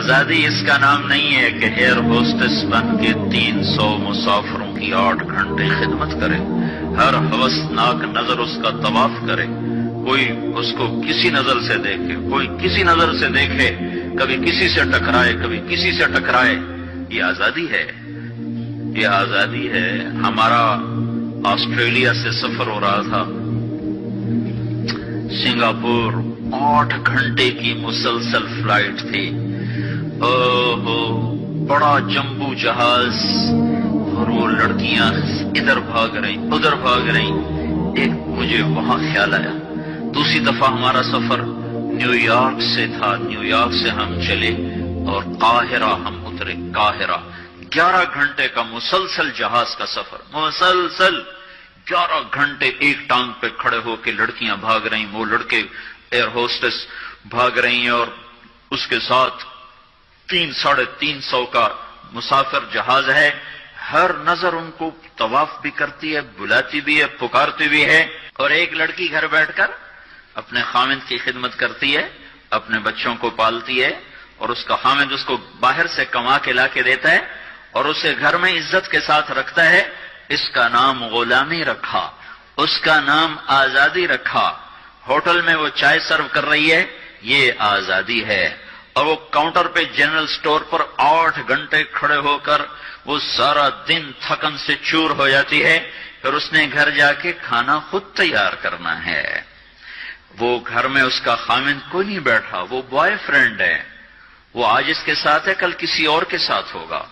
آزادی اس کا نام نہیں ہے کہ ایئر ہوسٹس بن کے 300 مسافروں کی 8 گھنٹے خدمت کرے، ہر ہوسناک نظر اس کا طواف کرے، کوئی اس کو کسی نظر سے دیکھے، کوئی کسی نظر سے دیکھے، کبھی کسی سے ٹکرائے، کبھی کسی سے ٹکرائے۔ یہ آزادی ہے، یہ آزادی ہے۔ ہمارا آسٹریلیا سے سفر ہو رہا تھا، سنگاپور 8 گھنٹے کی مسلسل فلائٹ تھی۔ بڑا جمبو جہاز، اور وہ لڑکیاں ادھر بھاگ رہی ادھر بھاگ رہی۔ ایک مجھے وہاں خیال آیا، دوسری دفعہ ہمارا سفر نیو یارک سے تھا، نیو یارک سے ہم چلے اور قاہرہ ہم اترے۔ قاہرہ 11 گھنٹے کا مسلسل جہاز کا سفر، مسلسل 11 گھنٹے ایک ٹانگ پہ کھڑے ہو کے لڑکیاں بھاگ رہی، وہ لڑکے ایئر ہوسٹس بھاگ رہی ہیں، اور اس کے ساتھ 300-350 کا مسافر جہاز ہے۔ ہر نظر ان کو طواف بھی کرتی ہے، بلاتی بھی ہے، پکارتی بھی ہے۔ اور ایک لڑکی گھر بیٹھ کر اپنے خامند کی خدمت کرتی ہے، اپنے بچوں کو پالتی ہے، اور اس کا خامند اس کو باہر سے کما کے لا کے دیتا ہے اور اسے گھر میں عزت کے ساتھ رکھتا ہے۔ اس کا نام غلامی رکھا، اس کا نام آزادی رکھا۔ ہوٹل میں وہ چائے سرو کر رہی ہے، یہ آزادی ہے۔ اور وہ کاؤنٹر پہ جنرل سٹور پر 8 گھنٹے کھڑے ہو کر وہ سارا دن تھکن سے چور ہو جاتی ہے، پھر اس نے گھر جا کے کھانا خود تیار کرنا ہے۔ وہ گھر میں اس کا خامند کوئی نہیں بیٹھا، وہ بوائے فرینڈ ہے، وہ آج اس کے ساتھ ہے، کل کسی اور کے ساتھ ہوگا۔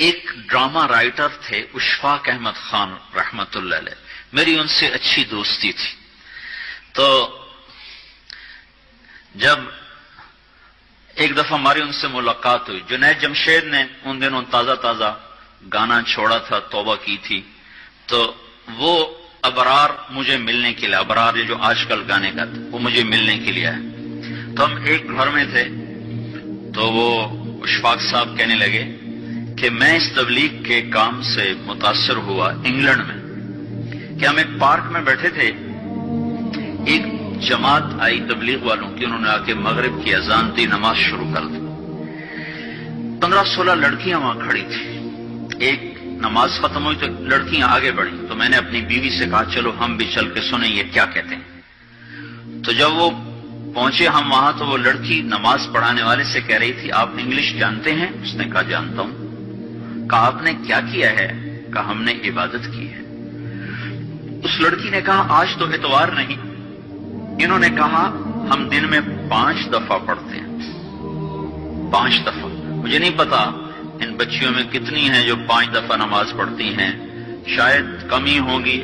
ایک ڈرامہ رائٹر تھے اشفاق احمد خان رحمت اللہ علیہ، میری ان سے اچھی دوستی تھی۔ تو جب ایک دفعہ ہماری ان سے ملاقات ہوئی، جنید جمشید نے ان دنوں تازہ گانا چھوڑا تھا، توبہ کی تھی، تو وہ ابرار مجھے ملنے کے لیے، ابرار یہ جو آج کل گانے کا تھا، وہ مجھے ملنے کے لیے آئے۔ تو ہم ایک گھر میں تھے، تو وہ اشفاق صاحب کہنے لگے کہ میں اس تبلیغ کے کام سے متاثر ہوا انگلینڈ میں، کہ ہم ایک پارک میں بیٹھے تھے، ایک جماعت آئی تبلیغ والوں کی، انہوں نے آ کے مغرب کی اذان دی، نماز شروع کر دی۔ 15-16 لڑکیاں وہاں کھڑی تھی۔ ایک نماز ختم ہوئی تو لڑکیاں آگے بڑھی، تو میں نے اپنی بیوی سے کہا چلو ہم بھی چل کے سنیں یہ کیا کہتے ہیں۔ تو جب وہ پہنچے ہم وہاں، تو وہ لڑکی نماز پڑھانے والے سے کہہ رہی تھی آپ انگلش جانتے ہیں؟ اس نے کہا جانتا ہوں۔ کہا آپ نے کیا کیا ہے؟ کہا ہم نے عبادت کی ہے۔ اس لڑکی نے کہا آج تو اتوار نہیں۔ انہوں نے کہا ہم دن میں 5 دفعہ پڑھتے ہیں، 5 دفعہ۔ مجھے نہیں پتا ان بچیوں میں کتنی ہیں جو 5 دفعہ نماز پڑھتی ہیں، شاید کم ہی ہوں گی۔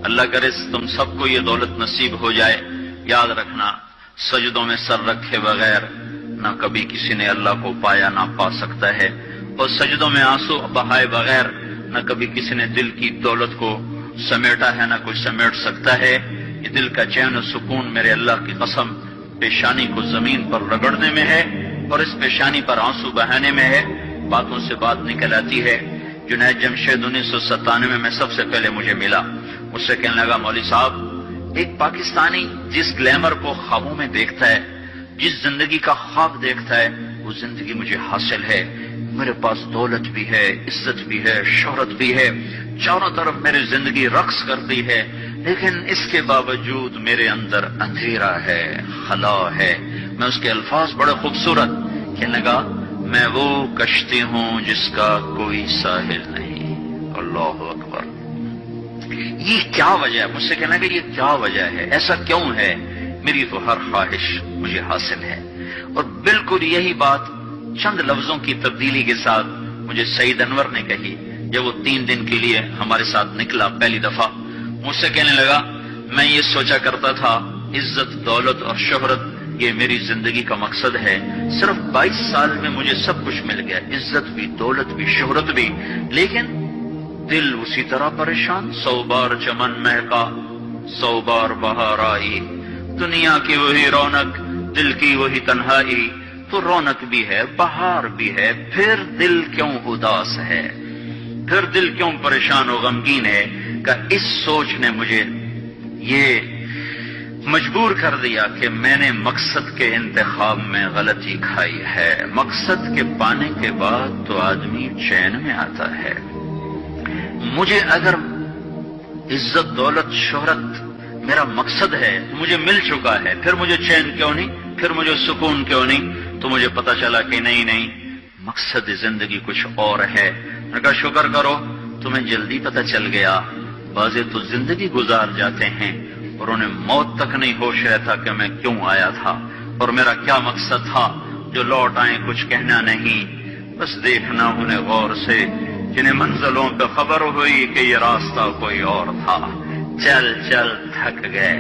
اللہ کرے تم سب کو یہ دولت نصیب ہو جائے۔ یاد رکھنا، سجدوں میں سر رکھے بغیر نہ کبھی کسی نے اللہ کو پایا نہ پا سکتا ہے، اور سجدوں میں آنسو بہائے بغیر نہ کبھی کسی نے دل کی دولت کو سمیٹا ہے نہ کوئی سمیٹ سکتا ہے۔ یہ دل کا چین و سکون میرے اللہ کی قسم پیشانی کو زمین پر رگڑنے میں ہے، اور اس پیشانی پر آنسو بہانے میں ہے۔ باتوں سے بات نکل آتی ہے۔ جنید جمشید 1997 میں سب سے پہلے مجھے ملا، مجھ سے کہنے لگا مولوی صاحب ایک پاکستانی جس گلیمر کو خوابوں میں دیکھتا ہے، جس زندگی کا خواب دیکھتا ہے، وہ زندگی مجھے حاصل ہے۔ میرے پاس دولت بھی ہے، عزت بھی ہے، شہرت بھی ہے، چاروں طرف میری زندگی رقص کرتی ہے، لیکن اس کے باوجود میرے اندر اندھیرا ہے، خلا ہے۔ میں اس کے الفاظ بڑے خوبصورت، کہنے لگا میں وہ کشتی ہوں جس کا کوئی ساحل نہیں۔ اللہ اکبر! یہ کیا وجہ ہے؟ مجھ سے کہنا کہ یہ کیا وجہ ہے، ایسا کیوں ہے؟ میری تو ہر خواہش مجھے حاصل ہے۔ اور بالکل یہی بات چند لفظوں کی تبدیلی کے ساتھ مجھے سعید انور نے کہی جب وہ 3 دن کے لیے ہمارے ساتھ نکلا پہلی دفعہ۔ مجھ سے کہنے لگا میں یہ سوچا کرتا تھا عزت، دولت اور شہرت یہ میری زندگی کا مقصد ہے، صرف 22 سال میں مجھے سب کچھ مل گیا، عزت بھی، دولت بھی، شہرت بھی، لیکن دل اسی طرح پریشان۔ 100 بار چمن مہکا، 100 بار بہار آئی، دنیا کی وہی رونق، دل کی وہی تنہائی، تو رونق بھی ہے، بہار بھی ہے، پھر دل کیوں اداس ہے، پھر دل کیوں پریشان و غمگین ہے؟ کہ اس سوچ نے مجھے یہ مجبور کر دیا کہ میں نے مقصد کے انتخاب میں غلطی کھائی ہے۔ مقصد کے پانے کے بعد تو آدمی چین میں آتا ہے۔ مجھے اگر عزت، دولت، شہرت میرا مقصد ہے، مجھے مل چکا ہے، پھر مجھے چین کیوں نہیں، پھر مجھے سکون کیوں نہیں؟ تو مجھے پتا چلا کہ نہیں، مقصد زندگی کچھ اور ہے۔ میں نے کہا شکر کرو تمہیں جلدی پتا چل گیا۔ بعضے تو زندگی گزار جاتے ہیں اور انہیں موت تک نہیں ہوش رہتا کہ میں کیوں آیا تھا اور میرا کیا مقصد تھا۔ جو لوٹ آئیں کچھ کہنا نہیں، بس دیکھنا انہیں غور سے، جنہیں منزلوں پہ خبر ہوئی کہ یہ راستہ کوئی اور تھا۔ چل چل تھک گئے،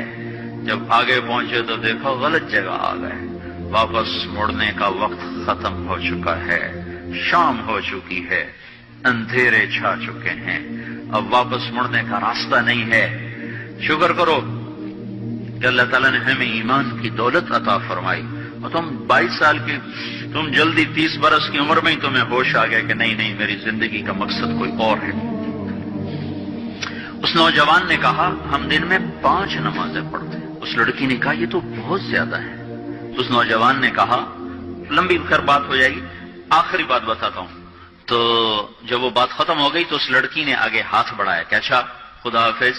جب آگے پہنچے تو دیکھو غلط جگہ آ گئے۔ واپس مڑنے کا وقت ختم ہو چکا ہے، شام ہو چکی ہے، اندھیرے چھا چکے ہیں، اب واپس مڑنے کا راستہ نہیں ہے۔ شکر کرو کہ اللہ تعالیٰ نے ہمیں ایمان کی دولت عطا فرمائی، اور تم 22 سال کی، تم جلدی 30 برس کی عمر میں ہی تمہیں ہوش آ گیا کہ نہیں میری زندگی کا مقصد کوئی اور ہے۔ اس نوجوان نے کہا ہم دن میں 5 نمازیں پڑھتے ہیں۔ اس لڑکی نے کہا یہ تو بہت زیادہ ہے۔ اس نوجوان نے کہا، لمبی خیر بات ہو جائے گی، آخری بات بتاتا ہوں۔ تو جب وہ بات ختم ہو گئی تو اس لڑکی نے آگے ہاتھ بڑھایا کہ اچھا خدا حافظ۔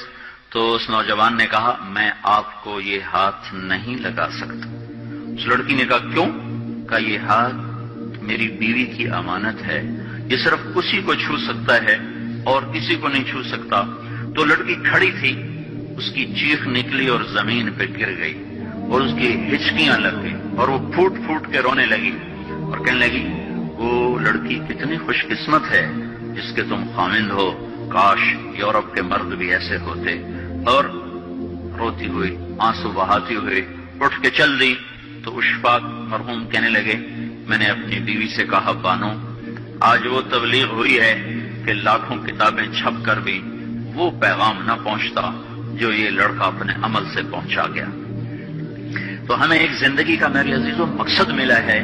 تو اس نوجوان نے کہا میں آپ کو یہ ہاتھ نہیں لگا سکتا۔ اس لڑکی نے کہا کیوں؟ کہا یہ ہاتھ میری بیوی کی امانت ہے، یہ صرف اسی کو چھو سکتا ہے اور کسی کو نہیں چھو سکتا۔ تو لڑکی کھڑی تھی، اس کی چیخ نکلی اور زمین پہ گر گئی اور اس کی ہچکیاں لگ گئی اور وہ پھوٹ پھوٹ کے رونے لگی اور کہنے لگی وہ لڑکی کتنی خوش قسمت ہے جس کے تم خامند ہو، کاش یورپ کے مرد بھی ایسے ہوتے۔ اور روتی ہوئی، آنسو بہاتی ہوئی اٹھ کے چل دی۔ تو اشفاق مرحوم کہنے لگے میں نے اپنی بیوی سے کہا بانو آج وہ تبلیغ ہوئی ہے کہ لاکھوں کتابیں چھپ کر بھی وہ پیغام نہ پہنچتا جو یہ لڑکا اپنے عمل سے پہنچا گیا۔ تو ہمیں ایک زندگی کا میرے عزیزوں مقصد ملا ہے،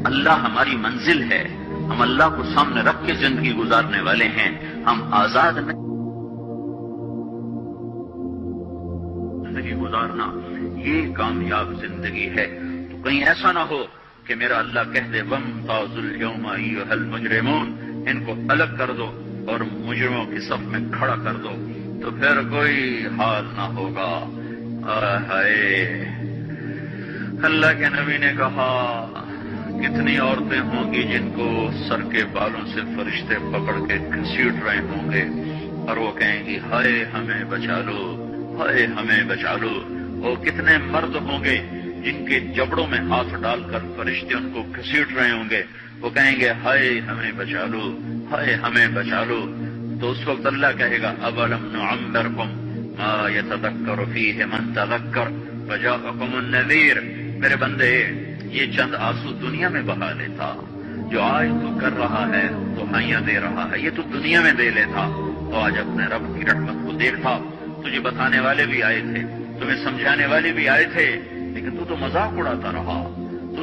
اللہ ہماری منزل ہے، ہم اللہ کو سامنے رکھ کے زندگی گزارنے والے ہیں، ہم آزاد نہیں زندگی گزارنا، یہ کامیاب زندگی ہے۔ تو کہیں ایسا نہ ہو کہ میرا اللہ کہہ دے وامتازوا اليوم ایھا المجرمون، ان کو الگ کر دو اور مجرموں کی صف میں کھڑا کر دو، تو پھر کوئی حال نہ ہوگا۔ ہائے اللہ کے نبی نے کہا کتنی عورتیں ہوں گی جن کو سر کے بالوں سے فرشتے پکڑ کے گھسیٹ رہے ہوں گے اور وہ کہیں گی ہائے ہمیں بچا لو، ہائے ہمیں بچا لو۔ اور کتنے مرد ہوں گے جن کے جبڑوں میں ہاتھ ڈال کر فرشتے ان کو گھسیٹ رہے ہوں گے، وہ کہیں گے ہائے ہمیں بچا لو، ہائے ہمیں بچا لو۔ تو اس وقت اللہ کہے گا اولم نعمرکم ما یتذکر فیہ من تذکر وجاءکم النذیر، میرے بندے یہ چند آنسو دنیا میں بہا لیتا، جو آج تو کر رہا ہے تو ہائیاں دے رہا ہے، یہ تو دنیا میں دے لیتا، تو آج اپنے رب کی رحمت کو دیکھتا۔ تجھے بتانے والے بھی آئے تھے، تمہیں سمجھانے والے بھی آئے تھے، لیکن تو مذاق اڑاتا رہا،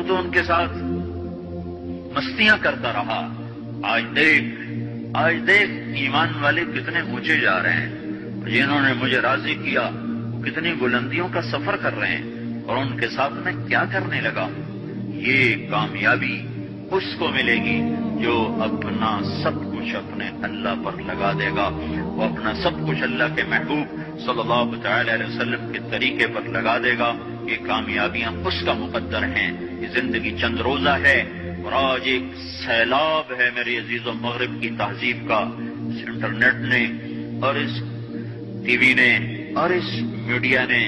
تو ان کے ساتھ مستیاں کرتا رہا۔ آج دیکھ ایمان والے کتنے اونچے جا رہے ہیں، جنہوں نے مجھے راضی کیا وہ کتنی بلندیوں کا سفر کر رہے ہیں، اور ان کے ساتھ میں کیا کرنے لگا۔ یہ کامیابی اس کو ملے گی جو اپنا سب کچھ اپنے اللہ پر لگا دے گا، وہ اپنا سب کچھ اللہ کے محبوب صلی اللہ تعالی علیہ وسلم کے طریقے پر لگا دے گا۔ یہ کامیابیاں اس کا مقدر ہیں۔ یہ زندگی چند روزہ ہے، اور آج ایک سیلاب ہے میرے عزیز و مغرب کی تہذیب کا، اس انٹرنیٹ نے اور اس ٹی وی نے اور اس میڈیا نے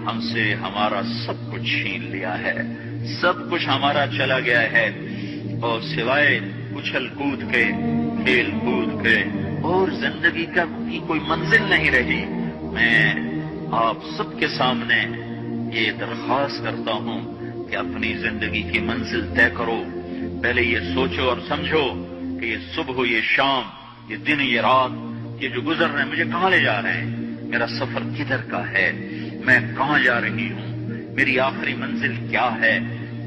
ہم سے ہمارا سب کچھ چھین لیا ہے، سب کچھ ہمارا چلا گیا ہے، اور سوائے اچھل کود کے، کھیل کود کے، اور زندگی کا کوئی منزل نہیں رہی۔ میں آپ سب کے سامنے یہ درخواست کرتا ہوں کہ اپنی زندگی کی منزل طے کرو۔ پہلے یہ سوچو اور سمجھو کہ یہ صبح، یہ شام، یہ دن، یہ رات، یہ جو گزر رہے ہیں مجھے کہاں لے جا رہے ہیں، میرا سفر کدھر کا ہے، میں کہاں جا رہی ہوں، میری آخری منزل کیا ہے،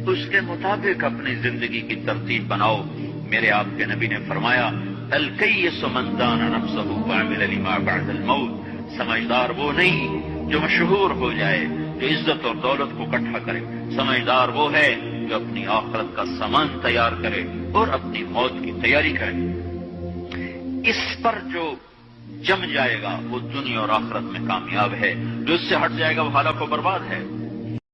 اس کے مطابق اپنی زندگی کی ترتیب بناؤ۔ میرے آپ کے نبی نے فرمایا الکیس من دان نفسہ وعمل لما بعد الموت، سمجھدار وہ نہیں جو مشہور ہو جائے جو عزت اور دولت کو اکٹھا کرے. سمجھدار وہ ہے جو اپنی آخرت کا سامان تیار کرے اور اپنی موت کی تیاری کرے. اس پر جو جم جائے گا وہ دنیا اور آخرت میں کامیاب ہے، جو اس سے ہٹ جائے گا وہ ہلاک و برباد ہے.